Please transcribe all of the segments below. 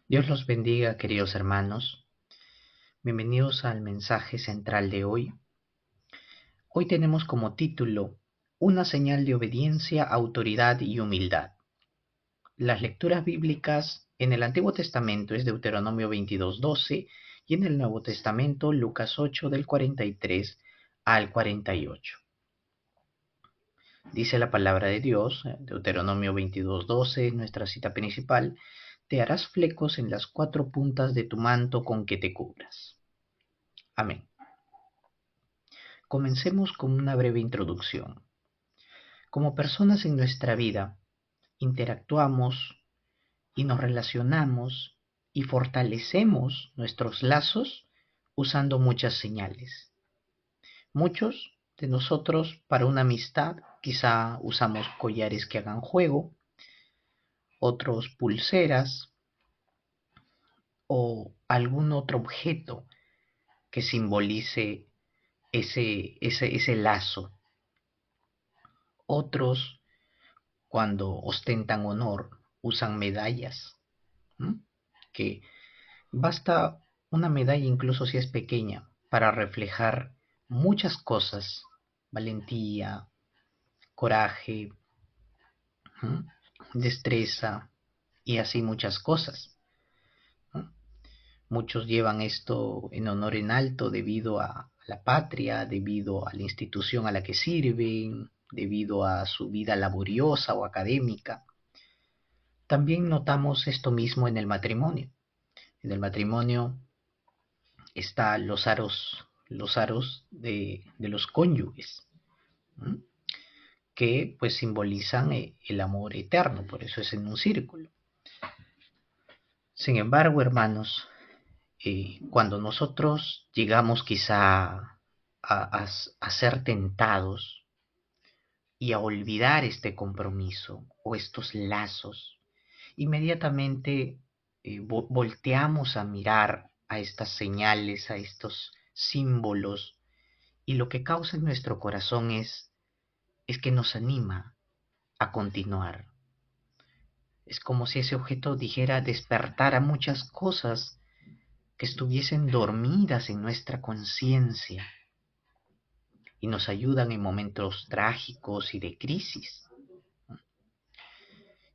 Dios los bendiga, queridos hermanos. Bienvenidos al mensaje central de hoy. Hoy tenemos como título Una señal de obediencia, autoridad y humildad. Las lecturas bíblicas en el Antiguo Testamento es Deuteronomio 22:12 y en el Nuevo Testamento Lucas 8 del 43 al 48. Dice la palabra de Dios, Deuteronomio 22:12, nuestra cita principal: te harás flecos en las cuatro puntas de tu manto con que te cubras. Amén. Comencemos con una breve introducción. Como personas en nuestra vida, interactuamos y nos relacionamos y fortalecemos nuestros lazos usando muchas señales. Muchos de nosotros para una amistad quizá usamos collares que hagan juego, otros pulseras o algún otro objeto que simbolice ese lazo. Otros, cuando ostentan honor, usan medallas, ¿m? Que basta una medalla, incluso si es pequeña, para reflejar muchas cosas: valentía, coraje, ¿m? Destreza y así muchas cosas, ¿m? Muchos llevan esto en honor en alto debido a la patria, debido a la institución a la que sirven, debido a su vida laboriosa o académica. También notamos esto mismo en el matrimonio. En el matrimonio están los aros de los cónyuges, ¿m? Que pues simbolizan el amor eterno, por eso es en un círculo. Sin embargo, hermanos, cuando nosotros llegamos quizá a ser tentados y a olvidar este compromiso o estos lazos, inmediatamente volteamos a mirar a estas señales, a estos símbolos, y lo que causa en nuestro corazón es que nos anima a continuar. Es como si ese objeto dijera despertar a muchas cosas que estuviesen dormidas en nuestra conciencia y nos ayudan en momentos trágicos y de crisis.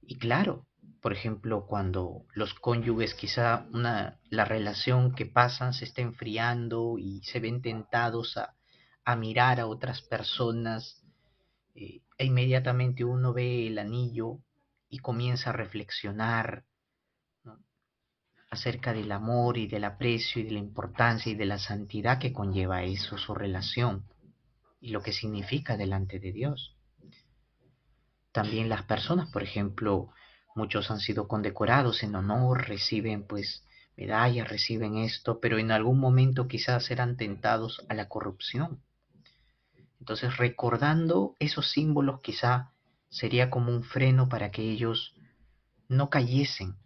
Y claro, por ejemplo, cuando los cónyuges quizá la relación que pasan se está enfriando y se ven tentados a mirar a otras personas, e inmediatamente uno ve el anillo y comienza a reflexionar, ¿no?, acerca del amor y del aprecio y de la importancia y de la santidad que conlleva eso, su relación, y lo que significa delante de Dios. También las personas, por ejemplo, muchos han sido condecorados en honor, reciben pues medallas, reciben esto, pero en algún momento quizás eran tentados a la corrupción. Entonces, recordando esos símbolos quizá sería como un freno para que ellos no cayesen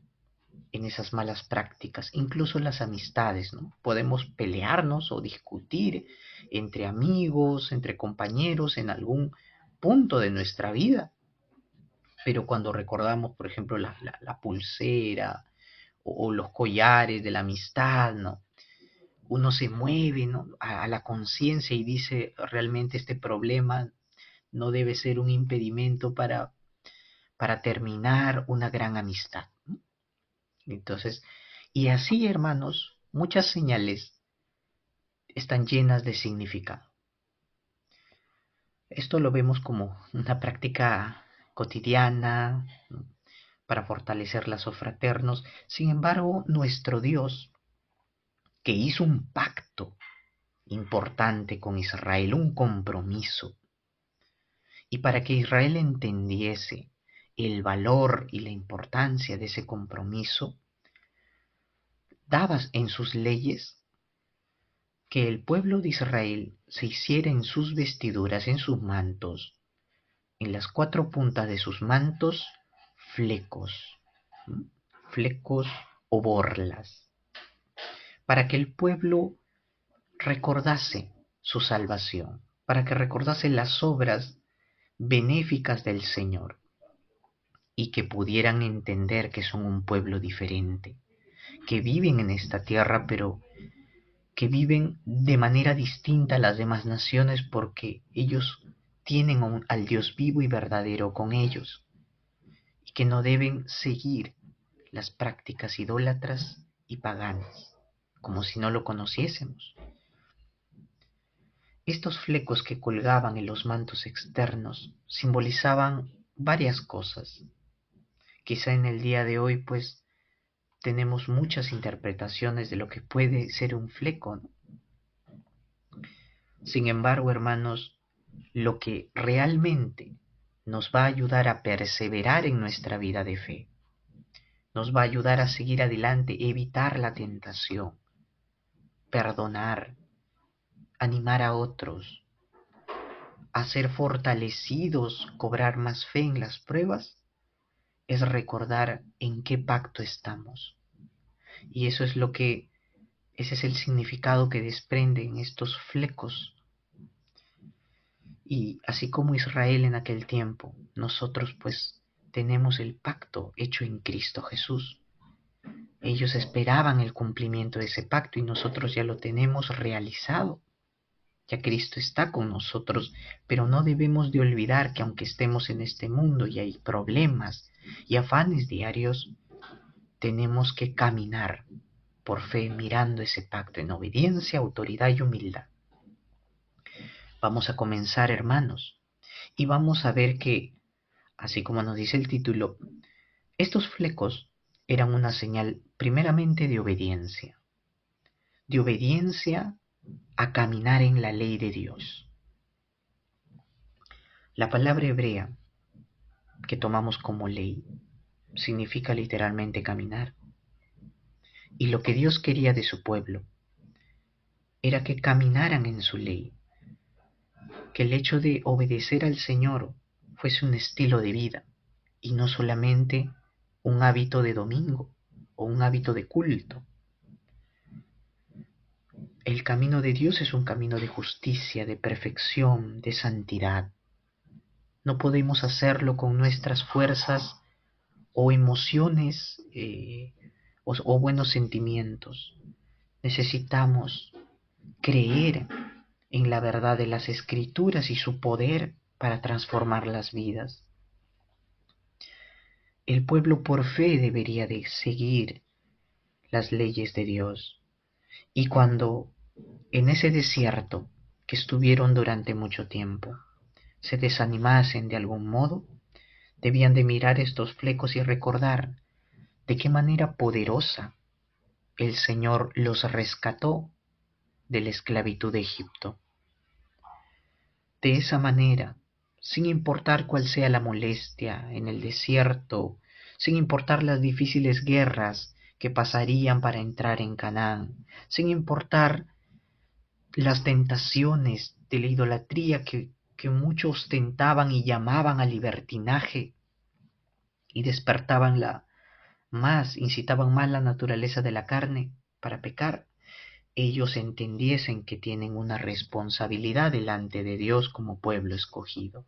en esas malas prácticas, incluso en las amistades, ¿no? Podemos pelearnos o discutir entre amigos, entre compañeros en algún punto de nuestra vida, pero cuando recordamos, por ejemplo, la pulsera o los collares de la amistad, ¿no?, uno se mueve, ¿no?, a la conciencia y dice, realmente este problema no debe ser un impedimento para terminar una gran amistad, ¿no? Entonces, y así, hermanos, muchas señales están llenas de significado. Esto lo vemos como una práctica cotidiana, ¿no?, para fortalecer lazos fraternos. Sin embargo, nuestro Dios, que hizo un pacto importante con Israel, un compromiso, y para que Israel entendiese el valor y la importancia de ese compromiso, daba en sus leyes que el pueblo de Israel se hiciera en sus vestiduras, en sus mantos, en las cuatro puntas de sus mantos, flecos, ¿m? Flecos o borlas, para que el pueblo recordase su salvación, para que recordase las obras benéficas del Señor y que pudieran entender que son un pueblo diferente, que viven en esta tierra, pero que viven de manera distinta a las demás naciones porque ellos tienen al Dios vivo y verdadero con ellos y que no deben seguir las prácticas idólatras y paganas, como si no lo conociésemos. Estos flecos que colgaban en los mantos externos simbolizaban varias cosas. Quizá en el día de hoy, pues, tenemos muchas interpretaciones de lo que puede ser un fleco, ¿no? Sin embargo, hermanos, lo que realmente nos va a ayudar a perseverar en nuestra vida de fe, nos va a ayudar a seguir adelante, evitar la tentación, perdonar, animar a otros, a ser fortalecidos, cobrar más fe en las pruebas, es recordar en qué pacto estamos. Y eso es ese es el significado que desprenden estos flecos. Y así como Israel en aquel tiempo, nosotros pues tenemos el pacto hecho en Cristo Jesús. Ellos esperaban el cumplimiento de ese pacto y nosotros ya lo tenemos realizado. Ya Cristo está con nosotros, pero no debemos de olvidar que aunque estemos en este mundo y hay problemas y afanes diarios, tenemos que caminar por fe mirando ese pacto en obediencia, autoridad y humildad. Vamos a comenzar, hermanos, y vamos a ver que, así como nos dice el título, estos flecos eran una señal primeramente de obediencia a caminar en la ley de Dios. La palabra hebrea que tomamos como ley significa literalmente caminar. Y lo que Dios quería de su pueblo era que caminaran en su ley, que el hecho de obedecer al Señor fuese un estilo de vida y no solamente un hábito de domingo o un hábito de culto. El camino de Dios es un camino de justicia, de perfección, de santidad. No podemos hacerlo con nuestras fuerzas o emociones o buenos sentimientos. Necesitamos creer en la verdad de las Escrituras y su poder para transformar las vidas. El pueblo por fe debería de seguir las leyes de Dios. Y cuando en ese desierto que estuvieron durante mucho tiempo se desanimasen de algún modo, debían de mirar estos flecos y recordar de qué manera poderosa el Señor los rescató de la esclavitud de Egipto. De esa manera, sin importar cuál sea la molestia en el desierto, sin importar las difíciles guerras que pasarían para entrar en Canaán, sin importar las tentaciones de la idolatría que muchos tentaban y llamaban al libertinaje y despertaban incitaban más la naturaleza de la carne para pecar, ellos entendiesen que tienen una responsabilidad delante de Dios como pueblo escogido.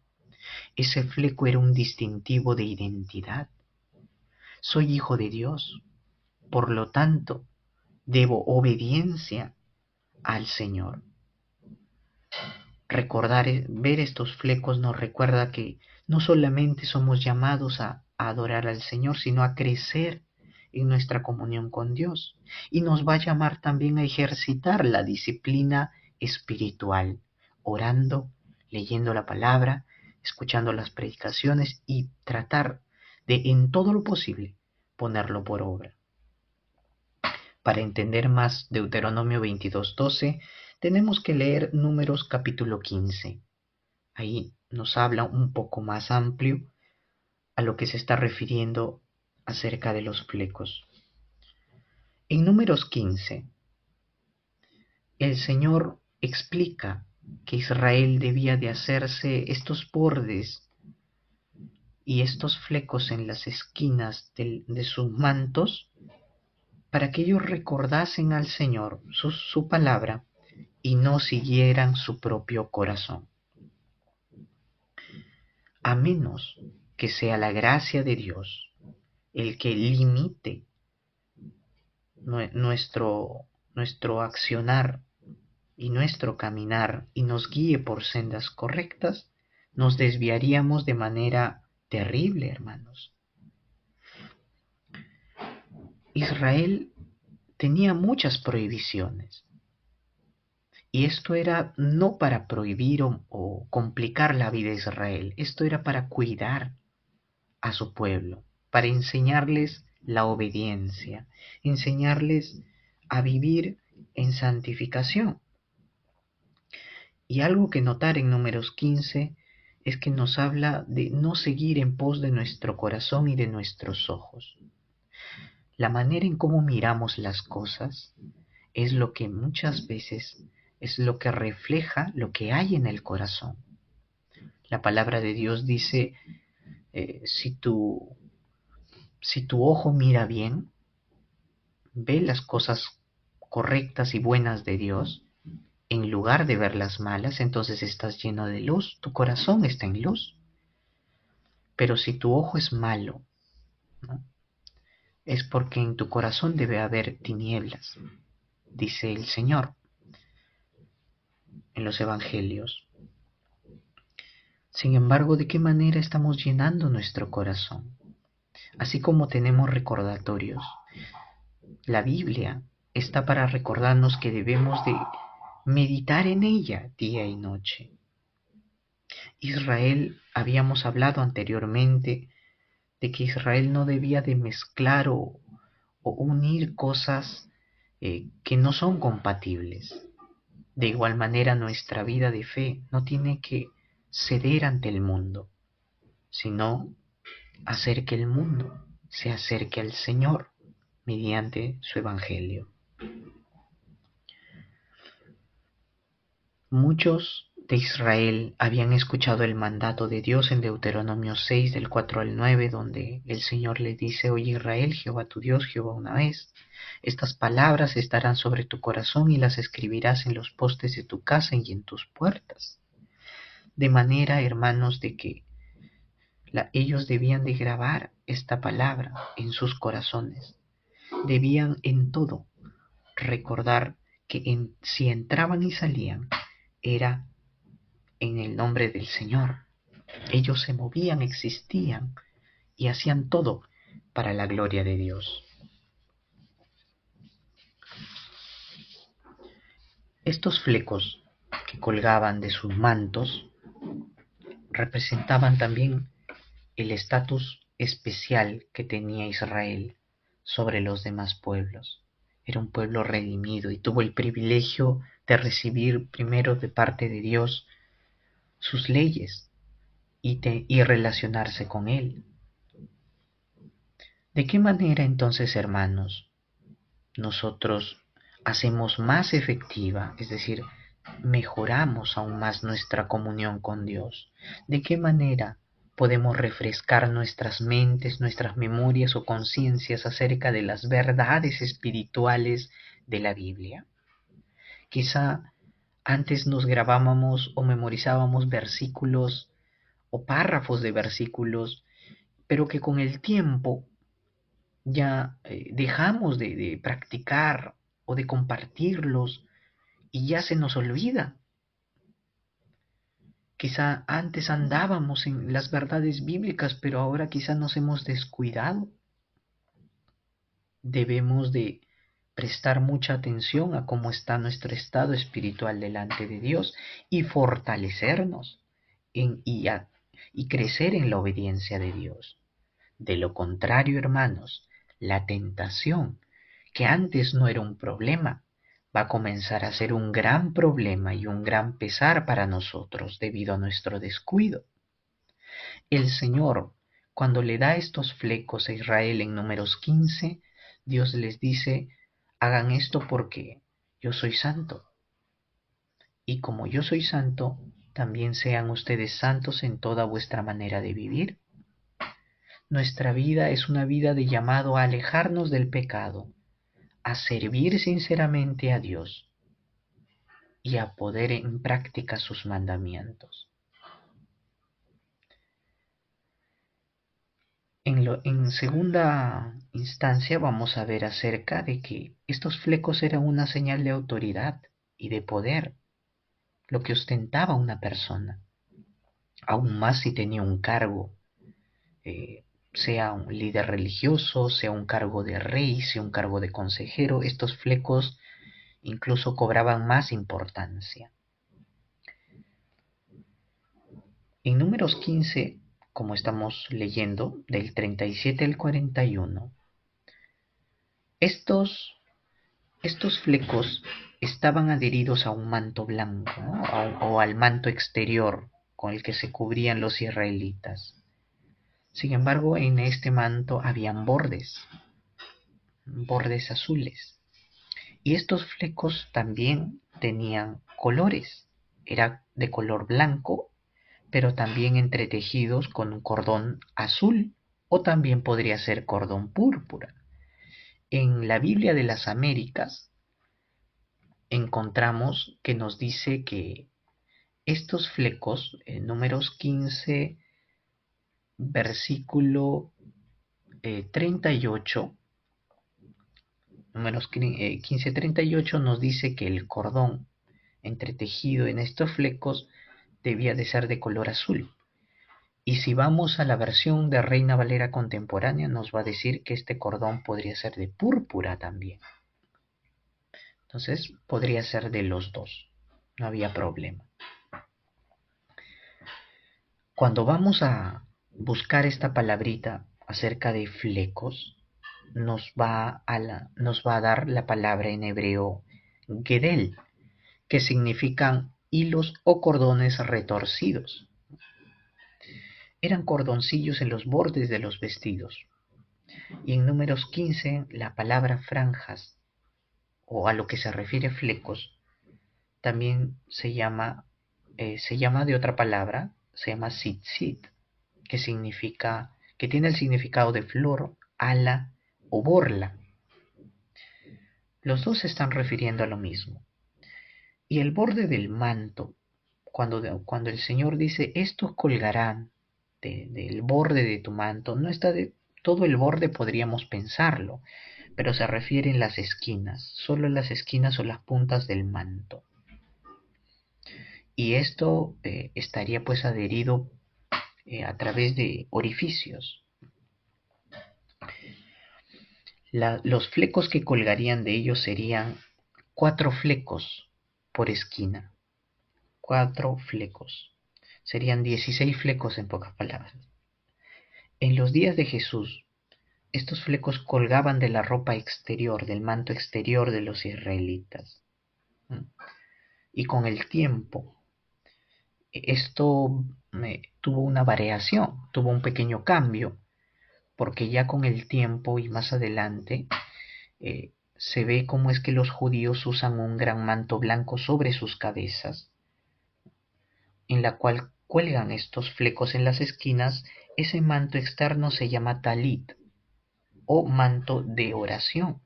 Ese fleco era un distintivo de identidad. Soy hijo de Dios, por lo tanto, debo obediencia al Señor. Ver estos flecos nos recuerda que no solamente somos llamados a adorar al Señor, sino a crecer en nuestra comunión con Dios. Y nos va a llamar también a ejercitar la disciplina espiritual, orando, leyendo la palabra, escuchando las predicaciones y tratar de, en todo lo posible, ponerlo por obra. Para entender más Deuteronomio 22:12, tenemos que leer Números capítulo 15. Ahí nos habla un poco más amplio a lo que se está refiriendo acerca de los flecos. En Números 15, el Señor explica que Israel debía de hacerse estos bordes y estos flecos en las esquinas de sus mantos para que ellos recordasen al Señor su palabra y no siguieran su propio corazón. A menos que sea la gracia de Dios el que limite nuestro accionar y nuestro caminar y nos guíe por sendas correctas, nos desviaríamos de manera terrible, hermanos. Israel tenía muchas prohibiciones. Y esto era no para prohibir o complicar la vida de Israel, esto era para cuidar a su pueblo, para enseñarles la obediencia, enseñarles a vivir en santificación. Y algo que notar en Números 15 es que nos habla de no seguir en pos de nuestro corazón y de nuestros ojos. La manera en cómo miramos las cosas es lo que muchas veces es lo que refleja lo que hay en el corazón. La palabra de Dios dice, si tu ojo mira bien, ve las cosas correctas y buenas de Dios, en lugar de ver las malas, entonces estás lleno de luz, tu corazón está en luz. Pero si tu ojo es malo, ¿no?, es porque en tu corazón debe haber tinieblas, dice el Señor en los evangelios. Sin embargo, ¿de qué manera estamos llenando nuestro corazón? Así como tenemos recordatorios, la Biblia está para recordarnos que debemos de meditar en ella día y noche. Israel, habíamos hablado anteriormente de que Israel no debía de mezclar o unir cosas que no son compatibles. De igual manera, nuestra vida de fe no tiene que ceder ante el mundo, sino hacer que el mundo se acerque al Señor mediante su evangelio. Muchos de Israel habían escuchado el mandato de Dios en Deuteronomio 6, del 4 al 9, donde el Señor le dice: Oye Israel, Jehová tu Dios, Jehová una vez. Estas palabras estarán sobre tu corazón y las escribirás en los postes de tu casa y en tus puertas. De manera, hermanos, de que ellos debían de grabar esta palabra en sus corazones. Debían en todo recordar que si entraban y salían, era en el nombre del Señor. Ellos se movían, existían y hacían todo para la gloria de Dios. Estos flecos que colgaban de sus mantos representaban también el estatus especial que tenía Israel sobre los demás pueblos. Era un pueblo redimido y tuvo el privilegio de recibir primero de parte de Dios sus leyes y relacionarse con Él. ¿De qué manera entonces, hermanos, nosotros hacemos más efectiva, es decir, mejoramos aún más nuestra comunión con Dios? ¿De qué manera podemos refrescar nuestras mentes, nuestras memorias o conciencias acerca de las verdades espirituales de la Biblia? Quizá antes nos grabábamos o memorizábamos versículos o párrafos de versículos, pero que con el tiempo ya dejamos de practicar o de compartirlos y ya se nos olvida. Quizá antes andábamos en las verdades bíblicas, pero ahora quizá nos hemos descuidado. Debemos de prestar mucha atención a cómo está nuestro estado espiritual delante de Dios y fortalecernos y crecer en la obediencia de Dios. De lo contrario, hermanos, la tentación, que antes no era un problema, va a comenzar a ser un gran problema y un gran pesar para nosotros debido a nuestro descuido. El Señor, cuando le da estos flecos a Israel en Números 15, Dios les dice: hagan esto porque yo soy santo. Y como yo soy santo, también sean ustedes santos en toda vuestra manera de vivir. Nuestra vida es una vida de llamado a alejarnos del pecado, a servir sinceramente a Dios y a poner en práctica sus mandamientos. En instancia vamos a ver acerca de que estos flecos eran una señal de autoridad y de poder, lo que ostentaba una persona, aún más si tenía un cargo, sea un líder religioso, sea un cargo de rey, sea un cargo de consejero. Estos flecos incluso cobraban más importancia. En Números 15, como estamos leyendo, del 37 al 41, estos flecos estaban adheridos a un manto blanco, ¿no? O al manto exterior con el que se cubrían los israelitas. Sin embargo, en este manto habían bordes azules. Y estos flecos también tenían colores. Era de color blanco, pero también entretejidos con un cordón azul, o también podría ser cordón púrpura. En la Biblia de las Américas encontramos que nos dice que estos flecos, en Números 15, versículo 38, Números 15, 38 nos dice que el cordón entretejido en estos flecos debía de ser de color azul. Y si vamos a la versión de Reina Valera contemporánea, nos va a decir que este cordón podría ser de púrpura también. Entonces, podría ser de los dos. No había problema. Cuando vamos a buscar esta palabrita acerca de flecos, nos va a dar la palabra en hebreo gedel, que significan hilos o cordones retorcidos. Eran cordoncillos en los bordes de los vestidos. Y en Números 15, la palabra franjas, o a lo que se refiere flecos, también se llama de otra palabra, se llama tzitzit, que tiene el significado de flor, ala o borla. Los dos se están refiriendo a lo mismo. Y el borde del manto, cuando el Señor dice, estos colgarán del borde de tu manto, no está de todo el borde, podríamos pensarlo, pero se refiere en las esquinas, solo en las esquinas o las puntas del manto. Y esto estaría pues adherido a través de orificios. Los flecos que colgarían de ellos serían 4 flecos por esquina. 4 flecos. Serían 16 flecos en pocas palabras. En los días de Jesús, estos flecos colgaban de la ropa exterior, del manto exterior de los israelitas. Y con el tiempo, esto tuvo una variación, tuvo un pequeño cambio, porque ya con el tiempo y más adelante se ve cómo es que los judíos usan un gran manto blanco sobre sus cabezas, en la cual cuelgan estos flecos en las esquinas. Ese manto externo se llama talit o manto de oración.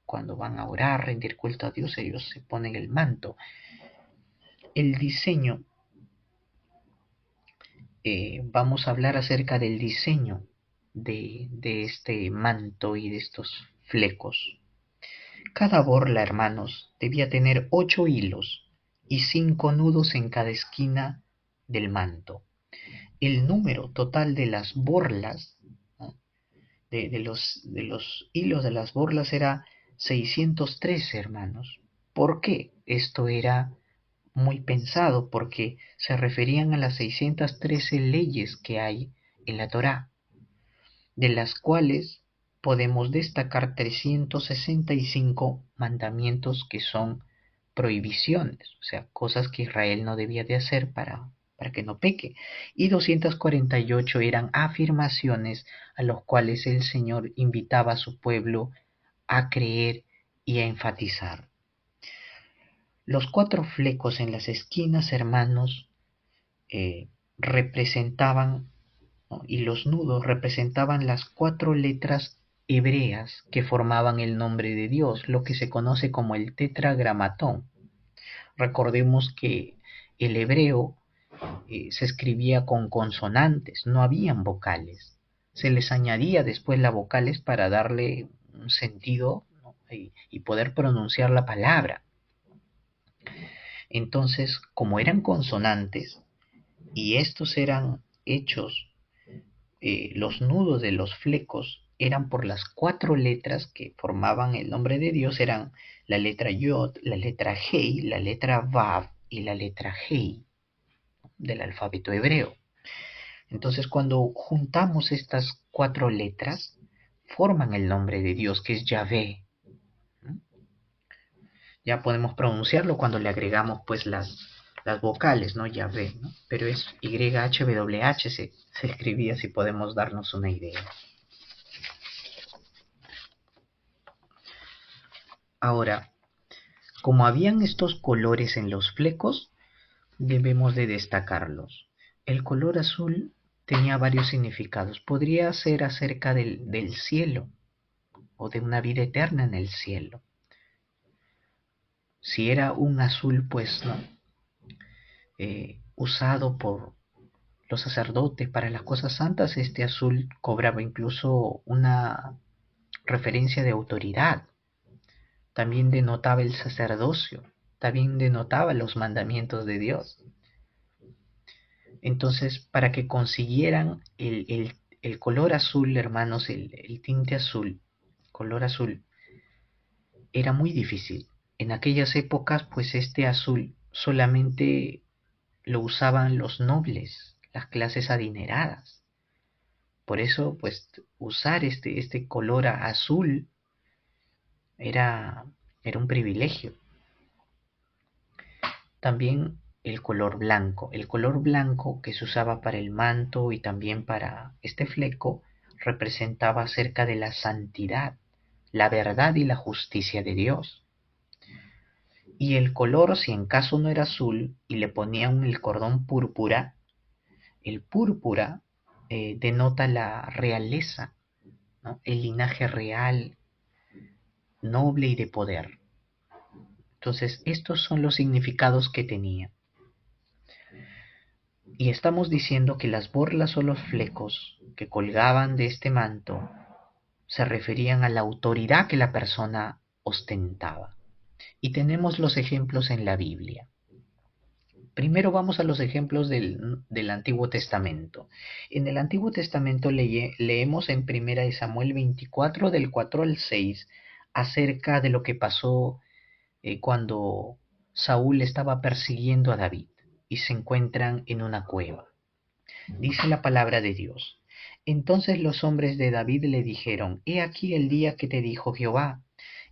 Cuando van a orar, rendir culto a Dios, ellos se ponen el manto. El diseño, vamos a hablar acerca del diseño de este manto y de estos flecos. Cada borla, hermanos, debía tener 8 hilos y 5 nudos en cada esquina del manto. El número total de las borlas, ¿no?, de los hilos de las borlas era 613, hermanos. ¿Por qué? Esto era muy pensado, porque se referían a las 613 leyes que hay en la Torá, de las cuales podemos destacar 365 mandamientos que son prohibiciones, o sea, cosas que Israel no debía de hacer para que no peque, y 248 eran afirmaciones a los cuales el Señor invitaba a su pueblo a creer y a enfatizar. Los 4 flecos en las esquinas, hermanos, representaban, ¿no?, y los nudos representaban las 4 letras hebreas que formaban el nombre de Dios, lo que se conoce como el tetragramatón. Recordemos que el hebreo se escribía con consonantes, no habían vocales. se les añadía después las vocales para darle un sentido, ¿no? y poder pronunciar la palabra. Entonces, como eran consonantes y estos eran hechos, los nudos de los flecos eran por las 4 letras que formaban el nombre de Dios, eran la letra Yod, la letra Hei, la letra Vav y la letra Hei del alfabeto hebreo. Entonces, cuando juntamos estas 4 letras, forman el nombre de Dios, que es Yahvé. Ya podemos pronunciarlo cuando le agregamos pues las vocales, ¿no? Yahvé, ¿no? Pero es YHWH, se escribía, si podemos darnos una idea. Ahora, como habían estos colores en los flecos, debemos de destacarlos. El color azul tenía varios significados. Podría ser acerca del cielo o de una vida eterna en el cielo. Si era un azul, pues, ¿no? Usado por los sacerdotes para las cosas santas, este azul cobraba incluso una referencia de autoridad. También denotaba el sacerdocio, también denotaba los mandamientos de Dios. Entonces, para que consiguieran el color azul, hermanos, el tinte azul, color azul, era muy difícil. En aquellas épocas, pues este azul solamente lo usaban los nobles, las clases adineradas. Por eso, pues, usar este color azul era, era un privilegio. También el color blanco que se usaba para el manto y también para este fleco, representaba acerca de la santidad, la verdad y la justicia de Dios. Y el color, si en caso no era azul y le ponían el cordón púrpura, el púrpura denota la realeza, ¿no? El linaje real, noble y de poder. Entonces, estos son los significados que tenía. Y estamos diciendo que las borlas o los flecos que colgaban de este manto se referían a la autoridad que la persona ostentaba. Y tenemos los ejemplos en la Biblia. Primero vamos a los ejemplos del Antiguo Testamento. En el Antiguo Testamento leemos en 1 Samuel 24, del 4 al 6, acerca de lo que pasó cuando Saúl estaba persiguiendo a David y se encuentran en una cueva. Dice la palabra de Dios. Entonces los hombres de David le dijeron: He aquí el día que te dijo Jehová: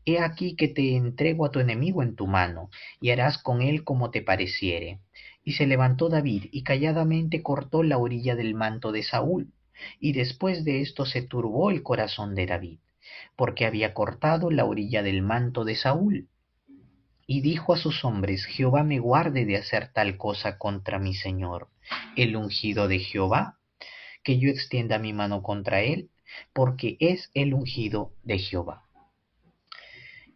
He aquí que te entrego a tu enemigo en tu mano, y harás con él como te pareciere. Y se levantó David, y calladamente cortó la orilla del manto de Saúl. Y después de esto se turbó el corazón de David, porque había cortado la orilla del manto de Saúl. Y dijo a sus hombres: Jehová me guarde de hacer tal cosa contra mi señor, el ungido de Jehová, que yo extienda mi mano contra él, porque es el ungido de Jehová.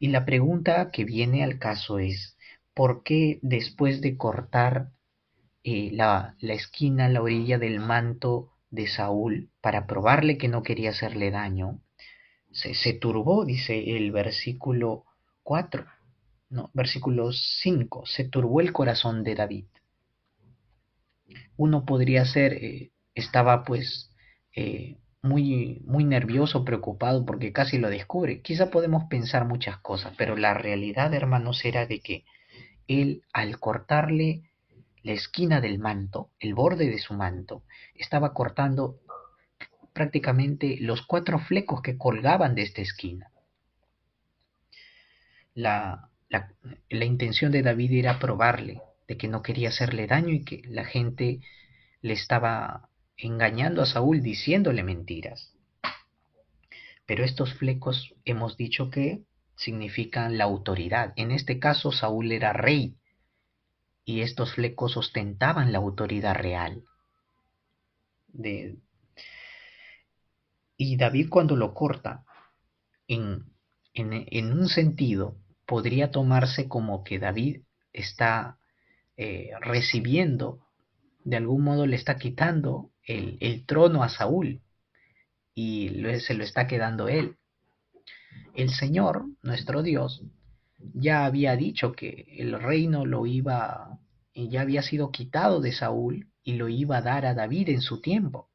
Y la pregunta que viene al caso es: ¿por qué después de cortar la esquina, la orilla del manto de Saúl, para probarle que no quería hacerle daño, se turbó? Dice el versículo 4. No, versículo 5, se turbó el corazón de David. Uno podría ser, estaba pues muy nervioso, preocupado porque casi lo descubre. Quizá podemos pensar muchas cosas, pero la realidad, hermanos, era de que él, al cortarle la esquina del manto, el borde de su manto, estaba cortando prácticamente los 4 flecos que colgaban de esta esquina. La, la, la intención de David era probarle de que no quería hacerle daño y que la gente le estaba engañando a Saúl diciéndole mentiras. Pero estos flecos hemos dicho que significan la autoridad. En este caso Saúl era rey y estos flecos ostentaban la autoridad real. Y David, cuando lo corta, en un sentido podría tomarse como que David está recibiendo, de algún modo le está quitando el trono a Saúl, y se lo está quedando él. El Señor, nuestro Dios, ya había dicho que el reino ya había sido quitado de Saúl y lo iba a dar a David en su tiempo.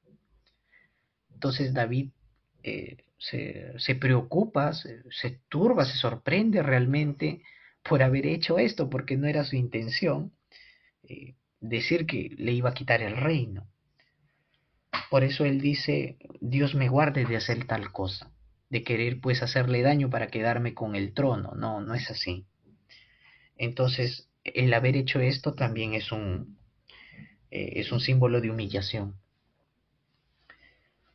Entonces David se preocupa, se turba, se sorprende realmente por haber hecho esto, porque no era su intención decir que le iba a quitar el reino. Por eso él dice, Dios me guarde de hacer tal cosa, de querer pues hacerle daño para quedarme con el trono. No, no es así. Entonces, el haber hecho esto también es un símbolo de humillación.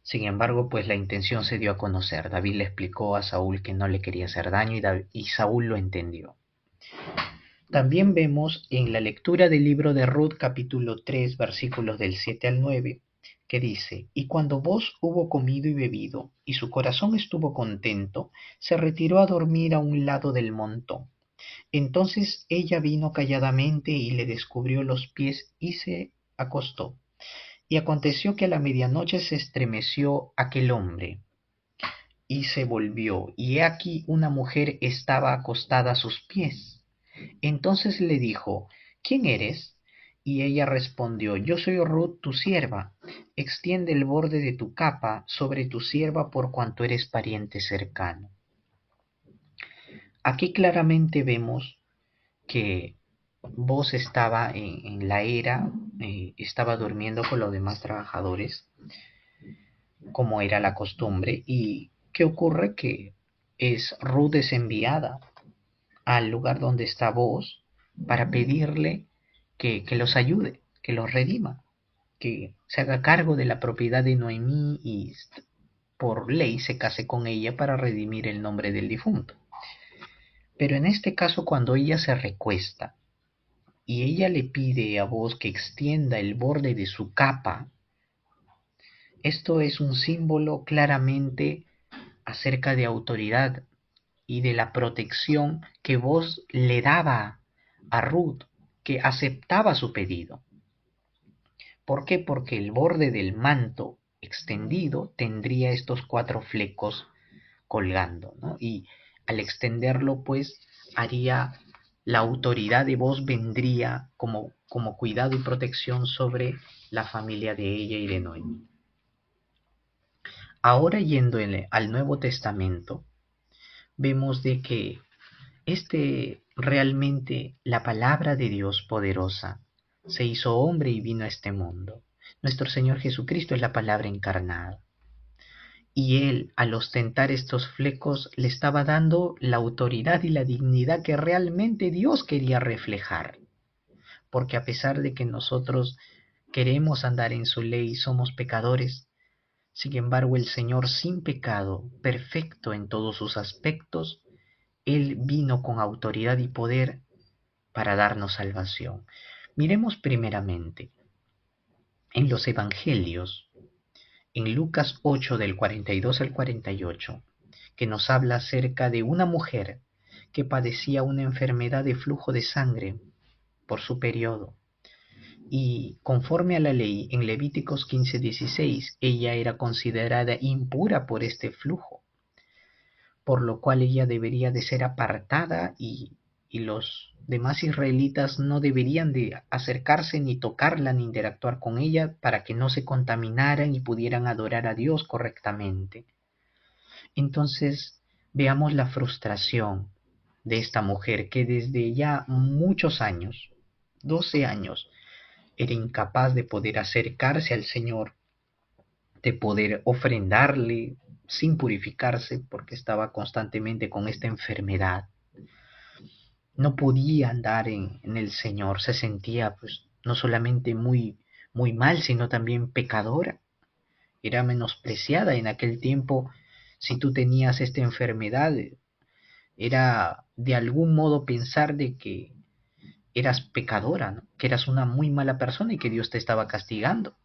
Sin embargo, pues la intención se dio a conocer. David le explicó a Saúl que no le quería hacer daño y Saúl lo entendió. También vemos en la lectura del libro de Ruth capítulo 3 versículos del 7 al 9 que dice, y cuando Booz hubo comido y bebido, y su corazón estuvo contento, se retiró a dormir a un lado del montón. Entonces ella vino calladamente y le descubrió los pies y se acostó. Y aconteció que a la medianoche se estremeció aquel hombre y se volvió, y he aquí una mujer estaba acostada a sus pies. Entonces le dijo, ¿quién eres? Y ella respondió, yo soy Ruth tu sierva. Extiende el borde de tu capa sobre tu sierva por cuanto eres pariente cercano. Aquí claramente vemos que Booz estaba en la era, estaba durmiendo con los demás trabajadores, como era la costumbre, y ¿qué ocurre? Que Ruth es enviada al lugar donde está Booz para pedirle que los ayude, que los redima, que se haga cargo de la propiedad de Noemí y por ley se case con ella para redimir el nombre del difunto. Pero en este caso, cuando ella se recuesta y ella le pide a Booz que extienda el borde de su capa, esto es un símbolo claramente acerca de autoridad y de la protección que Booz le daba a Ruth, que aceptaba su pedido. ¿Por qué? Porque el borde del manto extendido tendría estos 4 flecos colgando, ¿no? Y al extenderlo, pues, haría la autoridad de Booz vendría como cuidado y protección sobre la familia de ella y de Noemí. Ahora yendo al Nuevo Testamento, vemos de que realmente la palabra de Dios poderosa se hizo hombre y vino a este mundo. Nuestro Señor Jesucristo es la palabra encarnada. Y él, al ostentar estos flecos, le estaba dando la autoridad y la dignidad que realmente Dios quería reflejar. Porque a pesar de que nosotros queremos andar en su ley y somos pecadores, sin embargo el Señor sin pecado, perfecto en todos sus aspectos, Él vino con autoridad y poder para darnos salvación. Miremos primeramente en los Evangelios, en Lucas 8 del 42 al 48, que nos habla acerca de una mujer que padecía una enfermedad de flujo de sangre por su periodo. Y conforme a la ley, en Levíticos 15:16, ella era considerada impura por este flujo, por lo cual ella debería de ser apartada y los demás israelitas no deberían de acercarse ni tocarla ni interactuar con ella para que no se contaminaran y pudieran adorar a Dios correctamente. Entonces veamos la frustración de esta mujer que desde ya muchos años, 12 años, era incapaz de poder acercarse al Señor, de poder ofrendarle sin purificarse porque estaba constantemente con esta enfermedad. No podía andar en el Señor, se sentía pues no solamente muy mal, sino también pecadora. Era menospreciada en aquel tiempo. Si tú tenías esta enfermedad, era de algún modo pensar de que eras pecadora, ¿no? Que eras una muy mala persona y que Dios te estaba castigando.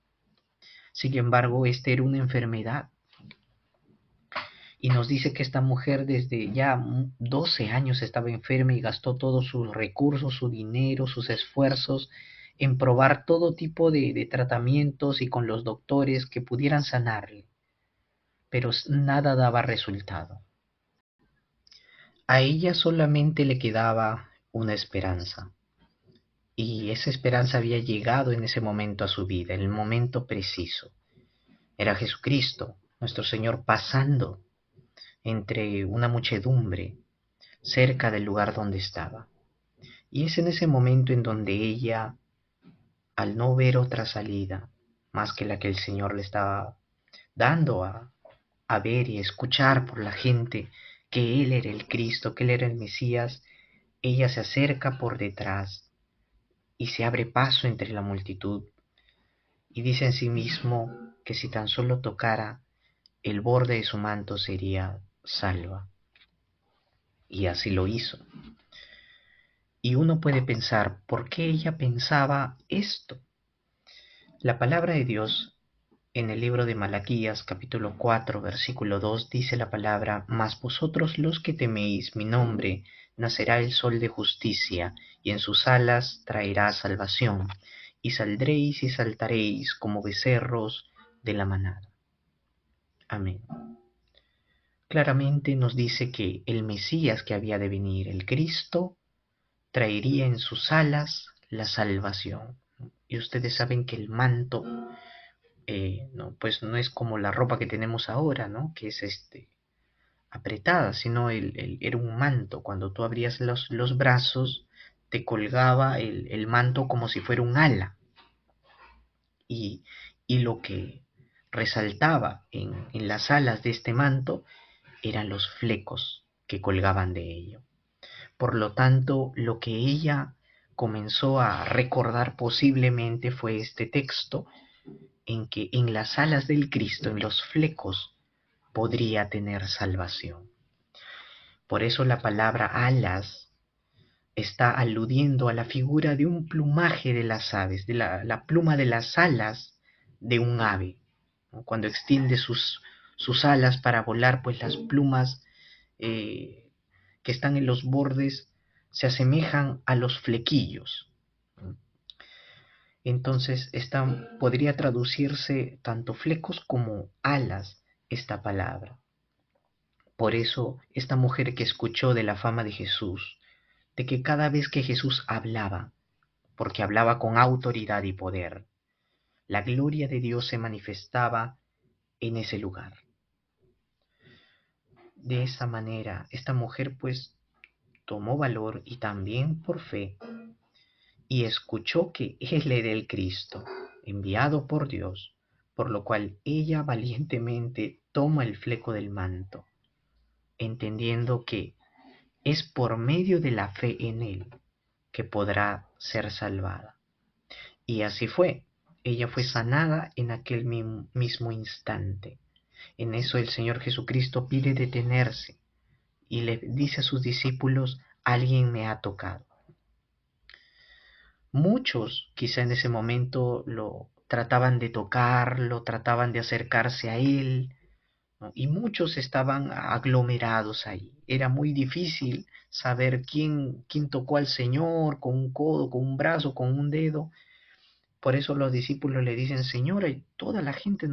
Sin embargo, esta era una enfermedad. Y nos dice que esta mujer desde ya 12 años estaba enferma y gastó todos sus recursos, su dinero, sus esfuerzos en probar todo tipo de tratamientos y con los doctores que pudieran sanarle. pero nada daba resultado. A ella solamente le quedaba una esperanza, y esa esperanza había llegado en ese momento a su vida, en el momento preciso. Era Jesucristo, nuestro Señor, pasando entre una muchedumbre cerca del lugar donde estaba. Y es en ese momento en donde ella, al no ver otra salida más que la que el Señor le estaba dando a ver y escuchar por la gente que Él era el Cristo, que Él era el Mesías, ella se acerca por detrás y se abre paso entre la multitud y dice en sí mismo que si tan solo tocara el borde de su manto sería salva. Y así lo hizo. Y uno puede pensar, ¿por qué ella pensaba esto? La palabra de Dios en el libro de Malaquías capítulo 4 versículo 2 dice la palabra, mas vosotros los que teméis mi nombre, nacerá el sol de justicia, y en sus alas traerá salvación, y saldréis y saltaréis como becerros de la manada. Amén. Claramente nos dice que el Mesías que había de venir, el Cristo, traería en sus alas la salvación. Y ustedes saben que el manto, no, pues no es como la ropa que tenemos ahora, ¿no? Que es apretada, sino era un manto. Cuando tú abrías los brazos, te colgaba el manto como si fuera un ala. Y, y lo que resaltaba en las alas de este manto eran los flecos que colgaban de ello. Por lo tanto, lo que ella comenzó a recordar posiblemente fue este texto en que en las alas del Cristo, en los flecos, podría tener salvación. Por eso la palabra alas está aludiendo a la figura de un plumaje de las aves, de la pluma de las alas de un ave. Cuando extiende sus alas para volar, pues las plumas que están en los bordes se asemejan a los flequillos. Entonces, podría traducirse tanto flecos como alas esta palabra. Por eso, esta mujer que escuchó de la fama de Jesús, de que cada vez que Jesús hablaba, porque hablaba con autoridad y poder, la gloria de Dios se manifestaba en ese lugar. De esa manera, esta mujer pues tomó valor y también por fe, y escuchó que Él era el Cristo, enviado por Dios, por lo cual ella valientemente toma el fleco del manto, entendiendo que es por medio de la fe en Él que podrá ser salvada. Y así fue. Ella fue sanada en aquel mismo instante. En eso el Señor Jesucristo pide detenerse y le dice a sus discípulos, alguien me ha tocado. Muchos quizá en ese momento lo trataban de tocar, lo trataban de acercarse a él, ¿no? Y muchos estaban aglomerados ahí. Era muy difícil saber quién tocó al Señor con un codo, con un brazo, con un dedo. Por eso los discípulos le dicen, Señora, toda la gente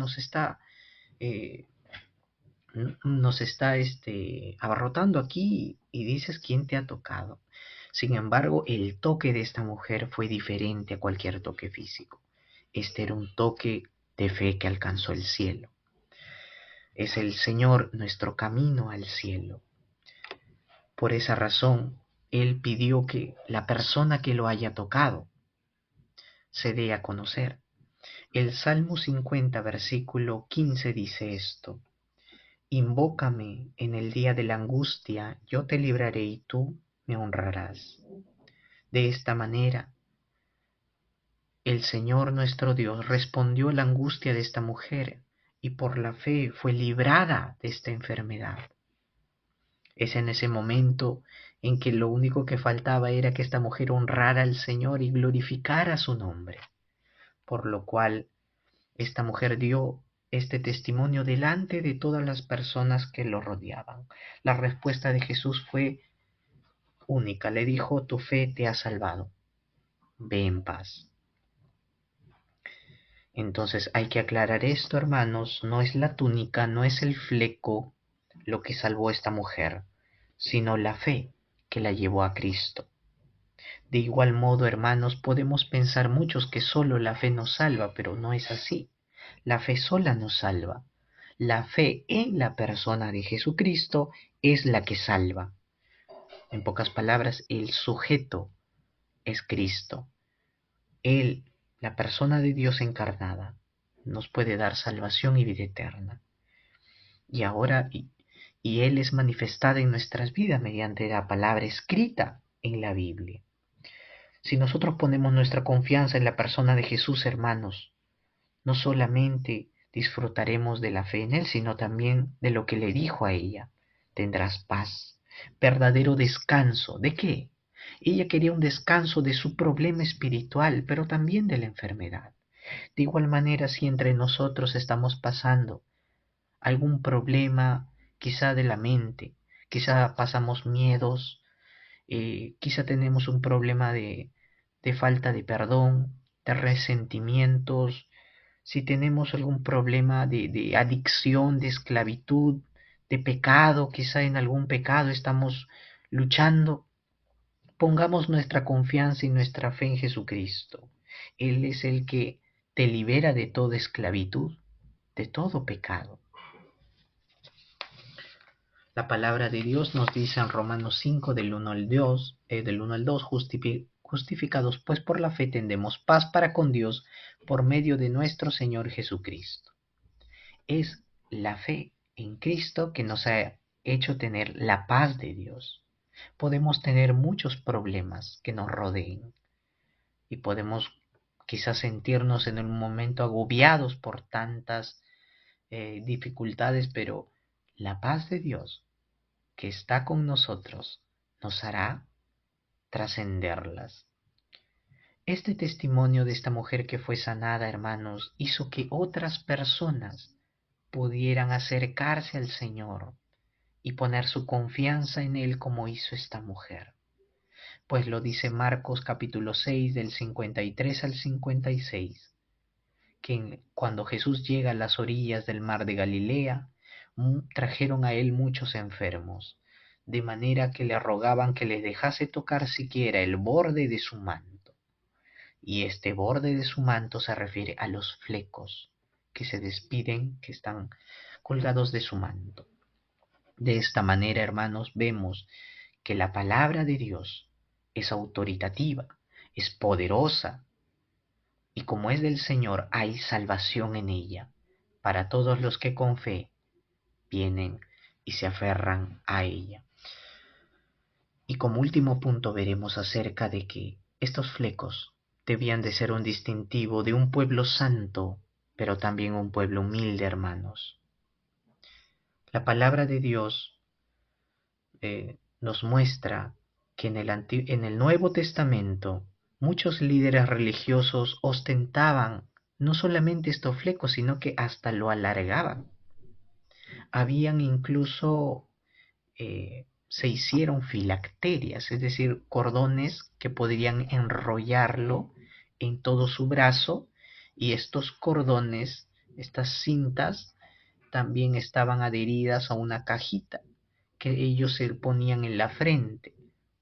eh, nos está abarrotando aquí y dices quién te ha tocado. Sin embargo, el toque de esta mujer fue diferente a cualquier toque físico. Este era un toque de fe que alcanzó el cielo. Es el Señor nuestro camino al cielo. Por esa razón, Él pidió que la persona que lo haya tocado se dé a conocer. El Salmo 50, versículo 15 dice esto. Invócame en el día de la angustia, yo te libraré y tú me honrarás. De esta manera, el Señor nuestro Dios respondió a la angustia de esta mujer y por la fe fue librada de esta enfermedad. Es en ese momento en que lo único que faltaba era que esta mujer honrara al Señor y glorificara su nombre, por lo cual esta mujer dio este testimonio delante de todas las personas que lo rodeaban. La respuesta de Jesús fue única. Le dijo, tu fe te ha salvado. Ve en paz. Entonces hay que aclarar esto, hermanos, no es la túnica, no es el fleco lo que salvó a esta mujer, sino la fe que la llevó a Cristo. De igual modo, hermanos, podemos pensar muchos que solo la fe nos salva, pero no es así. La fe sola nos salva. La fe en la persona de Jesucristo es la que salva. En pocas palabras, el sujeto es Cristo. Él, la persona de Dios encarnada, nos puede dar salvación y vida eterna. Y ahora, y Él es manifestada en nuestras vidas mediante la palabra escrita en la Biblia. Si nosotros ponemos nuestra confianza en la persona de Jesús, hermanos, no solamente disfrutaremos de la fe en Él, sino también de lo que le dijo a ella. Tendrás paz, verdadero descanso. ¿De qué? Ella quería un descanso de su problema espiritual, pero también de la enfermedad. De igual manera, si entre nosotros estamos pasando algún problema, quizá de la mente, quizá pasamos miedos, quizá tenemos un problema de falta de perdón, de resentimientos, si tenemos algún problema de adicción, de esclavitud, de pecado, quizá en algún pecado estamos luchando, pongamos nuestra confianza y nuestra fe en Jesucristo. Él es el que te libera de toda esclavitud, de todo pecado. La palabra de Dios nos dice en Romanos 5 del 1 al 2, justificados pues por la fe tendemos paz para con Dios por medio de nuestro Señor Jesucristo. Es la fe en Cristo que nos ha hecho tener la paz de Dios. Podemos tener muchos problemas que nos rodeen y podemos quizás sentirnos en un momento agobiados por tantas dificultades, pero la paz de Dios que está con nosotros nos hará trascenderlas. Este testimonio de esta mujer que fue sanada, hermanos, hizo que otras personas pudieran acercarse al Señor y poner su confianza en Él como hizo esta mujer. Pues lo dice Marcos capítulo 6 del 53 al 56, que cuando Jesús llega a las orillas del mar de Galilea, trajeron a Él muchos enfermos, de manera que le rogaban que les dejase tocar siquiera el borde de su manto. Y este borde de su manto se refiere a los flecos que se despiden, que están colgados de su manto. De esta manera, hermanos, vemos que la palabra de Dios es autoritativa, es poderosa, y como es del Señor, hay salvación en ella para todos los que con fe vienen y se aferran a ella. Y como último punto veremos acerca de que estos flecos debían de ser un distintivo de un pueblo santo, pero también un pueblo humilde, hermanos. La palabra de Dios nos muestra que en el Nuevo Testamento muchos líderes religiosos ostentaban no solamente estos flecos, sino que hasta lo alargaban. Habían incluso, se hicieron filacterias, es decir, cordones que podrían enrollarlo en todo su brazo, y estos cordones, estas cintas, también estaban adheridas a una cajita que ellos se ponían en la frente,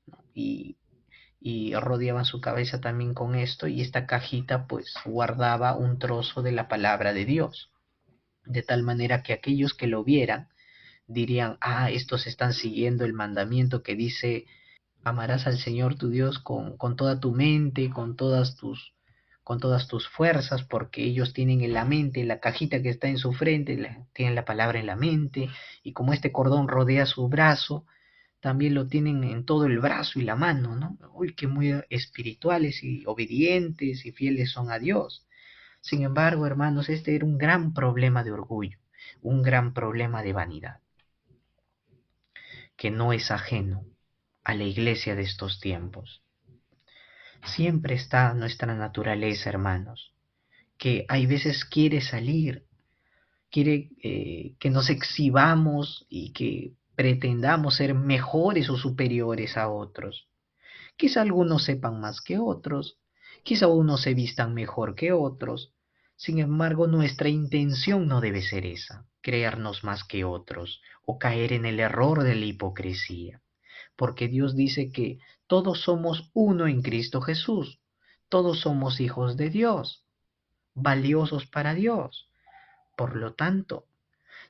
¿no? Y rodeaban su cabeza también con esto, y esta cajita pues guardaba un trozo de la palabra de Dios, de tal manera que aquellos que lo vieran dirían, estos están siguiendo el mandamiento que dice, amarás al Señor tu Dios con toda tu mente, con todas tus fuerzas, porque ellos tienen en la mente, la cajita que está en su frente, tienen la palabra en la mente, y como este cordón rodea su brazo, también lo tienen en todo el brazo y la mano, ¿no? Uy, qué muy espirituales y obedientes y fieles son a Dios. Sin embargo, hermanos, este era un gran problema de orgullo, un gran problema de vanidad, que no es ajeno a la iglesia de estos tiempos. Siempre está nuestra naturaleza, hermanos, que hay veces quiere salir, quiere que nos exhibamos y que pretendamos ser mejores o superiores a otros. Quizá algunos sepan más que otros, quizá unos se vistan mejor que otros, Sin embargo, nuestra intención no debe ser esa, creernos más que otros o caer en el error de la hipocresía, porque Dios dice que todos somos uno en Cristo Jesús, todos somos hijos de Dios, valiosos para Dios. Por lo tanto,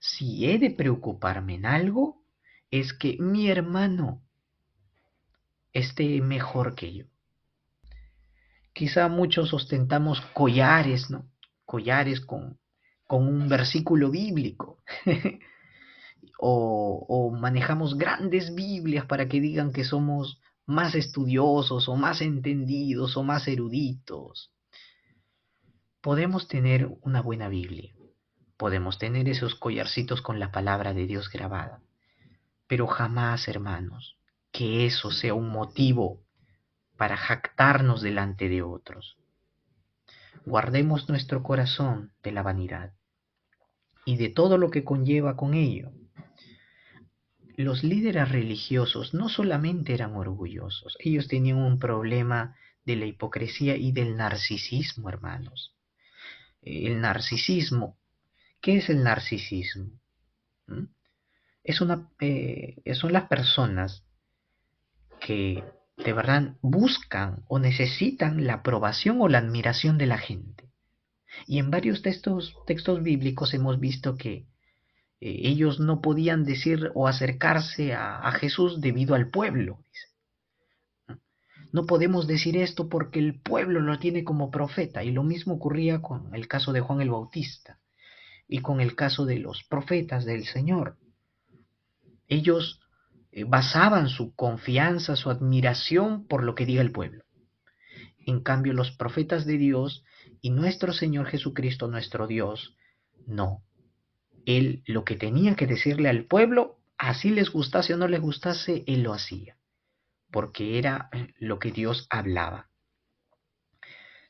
si he de preocuparme en algo, es que mi hermano esté mejor que yo. Quizá muchos ostentamos collares, ¿no? Collares con un versículo bíblico. o manejamos grandes Biblias para que digan que somos más estudiosos o más entendidos o más eruditos. Podemos tener una buena Biblia, podemos tener esos collarcitos con la palabra de Dios grabada, pero jamás, hermanos, que eso sea un motivo para jactarnos delante de otros. Guardemos nuestro corazón de la vanidad y de todo lo que conlleva con ello. Los líderes religiosos no solamente eran orgullosos, ellos tenían un problema de la hipocresía y del narcisismo, hermanos. El narcisismo, ¿qué es el narcisismo? ¿Mm? Son las personas que de verdad buscan o necesitan la aprobación o la admiración de la gente. Y en varios textos bíblicos hemos visto que ellos no podían decir o acercarse a Jesús debido al pueblo. No podemos decir esto porque el pueblo lo tiene como profeta. Y lo mismo ocurría con el caso de Juan el Bautista y con el caso de los profetas del Señor. Ellos basaban su confianza, su admiración por lo que diga el pueblo. En cambio, los profetas de Dios y nuestro Señor Jesucristo, nuestro Dios, no. Él lo que tenía que decirle al pueblo, así les gustase o no les gustase, él lo hacía, porque era lo que Dios hablaba.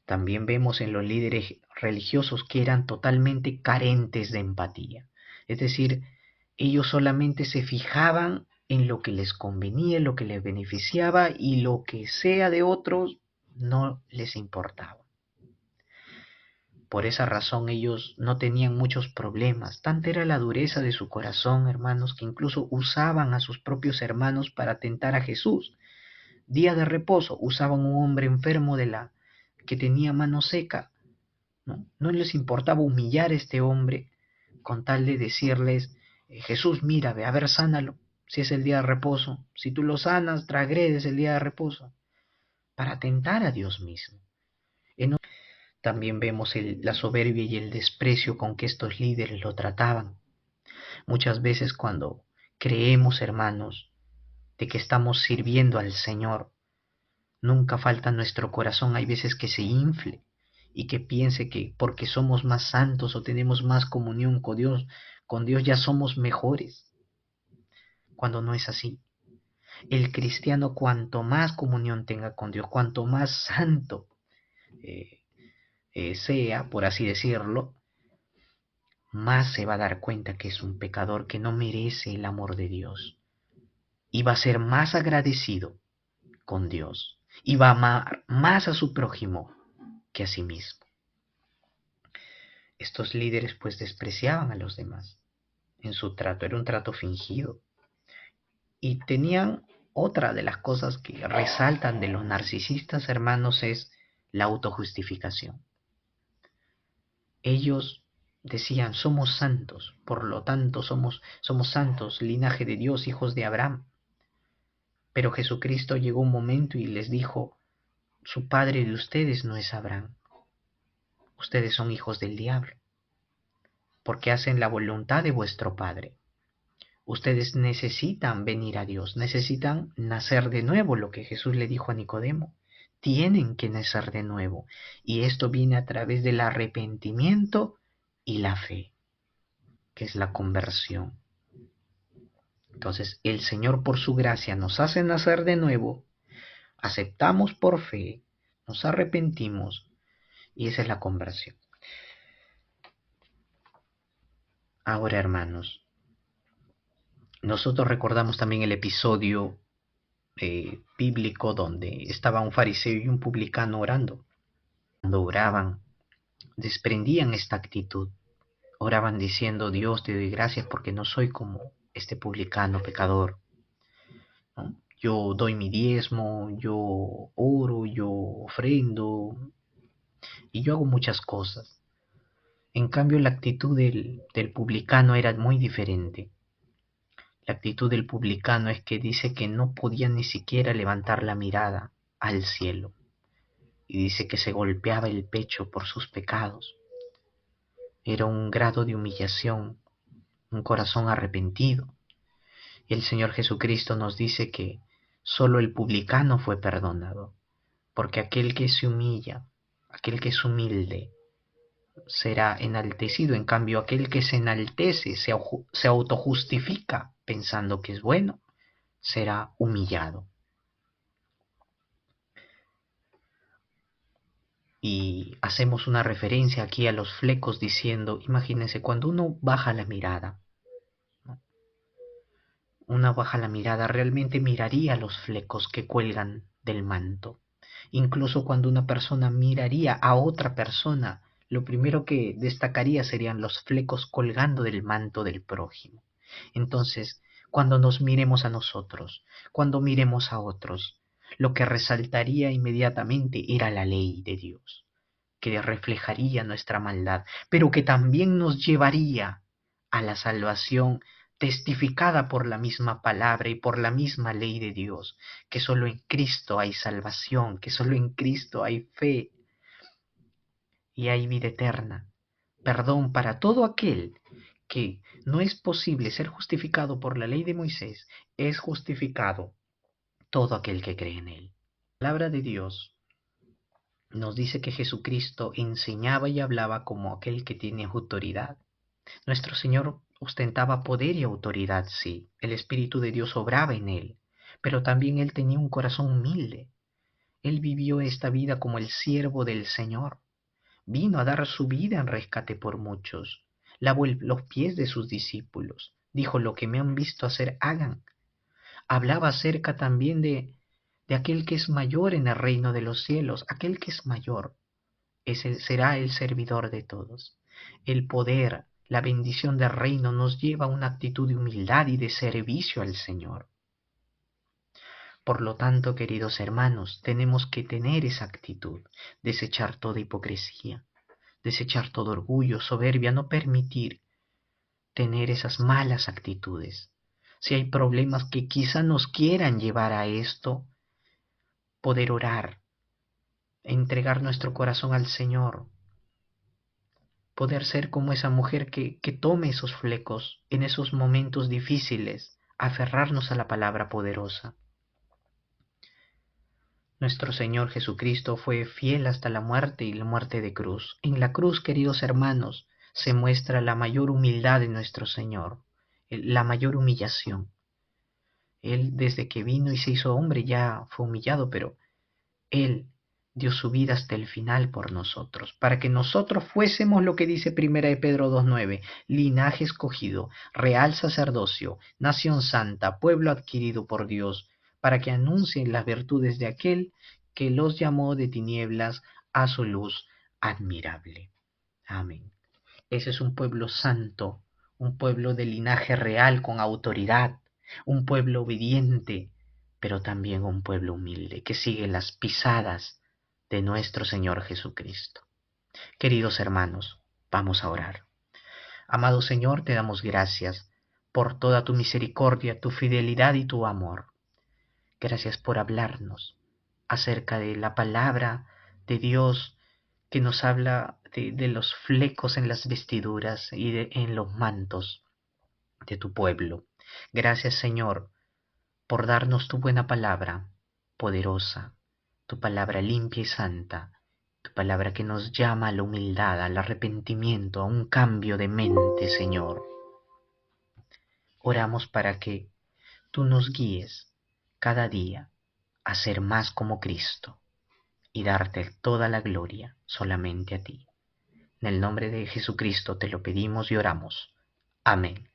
También vemos en los líderes religiosos que eran totalmente carentes de empatía. Es decir, ellos solamente se fijaban en lo que les convenía, en lo que les beneficiaba, y lo que sea de otros no les importaba. Por esa razón ellos no tenían muchos problemas. Tanta era la dureza de su corazón, hermanos, que incluso usaban a sus propios hermanos para tentar a Jesús. Día de reposo usaban un hombre enfermo que tenía mano seca. No les importaba humillar a este hombre con tal de decirles, Jesús, mira, ve, a ver, sánalo, si es el día de reposo. Si tú lo sanas, transgredes el día de reposo. Para tentar a Dios mismo. También vemos la soberbia y el desprecio con que estos líderes lo trataban. Muchas veces cuando creemos, hermanos, de que estamos sirviendo al Señor, nunca falta en nuestro corazón, hay veces que se infle y que piense que porque somos más santos o tenemos más comunión con Dios ya somos mejores, cuando no es así. El cristiano, cuanto más comunión tenga con Dios, cuanto más santo sea, por así decirlo, más se va a dar cuenta que es un pecador que no merece el amor de Dios. Y va a ser más agradecido con Dios. Y va a amar más a su prójimo que a sí mismo. Estos líderes pues despreciaban a los demás en su trato. Era un trato fingido. Y tenían otra de las cosas que resaltan de los narcisistas, hermanos, es la autojustificación. Ellos decían, somos santos, por lo tanto somos santos, linaje de Dios, hijos de Abraham. Pero Jesucristo llegó un momento y les dijo, su padre de ustedes no es Abraham, ustedes son hijos del diablo, porque hacen la voluntad de vuestro padre. Ustedes necesitan venir a Dios, necesitan nacer de nuevo, lo que Jesús le dijo a Nicodemo. Tienen que nacer de nuevo, y esto viene a través del arrepentimiento y la fe, que es la conversión. Entonces, el Señor por su gracia nos hace nacer de nuevo, aceptamos por fe, nos arrepentimos, y esa es la conversión. Ahora, hermanos, nosotros recordamos también el episodio bíblico donde estaba un fariseo y un publicano orando. Cuando oraban, desprendían esta actitud. Oraban diciendo: Dios, te doy gracias porque no soy como este publicano pecador, ¿no? Yo doy mi diezmo, yo oro, yo ofrendo y yo hago muchas cosas. En cambio, la actitud del publicano era muy diferente. La actitud del publicano es que dice que no podía ni siquiera levantar la mirada al cielo. Y dice que se golpeaba el pecho por sus pecados. Era un grado de humillación, un corazón arrepentido. Y el Señor Jesucristo nos dice que solo el publicano fue perdonado, porque aquel que se humilla, aquel que es humilde, será enaltecido. En cambio, aquel que se enaltece, se autojustifica pensando que es bueno, será humillado. Y hacemos una referencia aquí a los flecos diciendo, imagínense, cuando uno baja la mirada, ¿no? Uno baja la mirada, realmente miraría los flecos que cuelgan del manto. Incluso cuando una persona miraría a otra persona, lo primero que destacaría serían los flecos colgando del manto del prójimo. Entonces, cuando nos miremos a nosotros, cuando miremos a otros, lo que resaltaría inmediatamente era la ley de Dios, que reflejaría nuestra maldad, pero que también nos llevaría a la salvación testificada por la misma palabra y por la misma ley de Dios, que solo en Cristo hay salvación, que solo en Cristo hay fe y hay vida eterna, perdón para todo aquel que no es posible ser justificado por la ley de Moisés, es justificado todo aquel que cree en él. La palabra de Dios nos dice que Jesucristo enseñaba y hablaba como aquel que tiene autoridad. Nuestro Señor ostentaba poder y autoridad, sí, el Espíritu de Dios obraba en él, pero también él tenía un corazón humilde. Él vivió esta vida como el siervo del Señor. Vino a dar su vida en rescate por muchos. Lavó los pies de sus discípulos. Dijo: lo que me han visto hacer, hagan. Hablaba acerca también de aquel que es mayor en el reino de los cielos. Aquel que es mayor será el servidor de todos. El poder, la bendición del reino nos lleva a una actitud de humildad y de servicio al Señor. Por lo tanto, queridos hermanos, tenemos que tener esa actitud, desechar toda hipocresía, desechar todo orgullo, soberbia, no permitir tener esas malas actitudes. Si hay problemas que quizá nos quieran llevar a esto, poder orar, entregar nuestro corazón al Señor, poder ser como esa mujer que tome esos flecos en esos momentos difíciles, aferrarnos a la palabra poderosa. Nuestro Señor Jesucristo fue fiel hasta la muerte y la muerte de cruz. En la cruz, queridos hermanos, se muestra la mayor humildad de nuestro Señor, la mayor humillación. Él, desde que vino y se hizo hombre, ya fue humillado, pero Él dio su vida hasta el final por nosotros, para que nosotros fuésemos lo que dice Primera de Pedro 2:9, linaje escogido, real sacerdocio, nación santa, pueblo adquirido por Dios, para que anuncien las virtudes de aquel que los llamó de tinieblas a su luz admirable. Amén. Ese es un pueblo santo, un pueblo de linaje real con autoridad, un pueblo obediente, pero también un pueblo humilde que sigue las pisadas de nuestro Señor Jesucristo. Queridos hermanos, vamos a orar. Amado Señor, te damos gracias por toda tu misericordia, tu fidelidad y tu amor. Gracias por hablarnos acerca de la palabra de Dios que nos habla de los flecos en las vestiduras y en los mantos de tu pueblo. Gracias, Señor, por darnos tu buena palabra, poderosa, tu palabra limpia y santa, tu palabra que nos llama a la humildad, al arrepentimiento, a un cambio de mente, Señor. Oramos para que tú nos guíes cada día a ser más como Cristo y darte toda la gloria solamente a ti. En el nombre de Jesucristo te lo pedimos y oramos. Amén.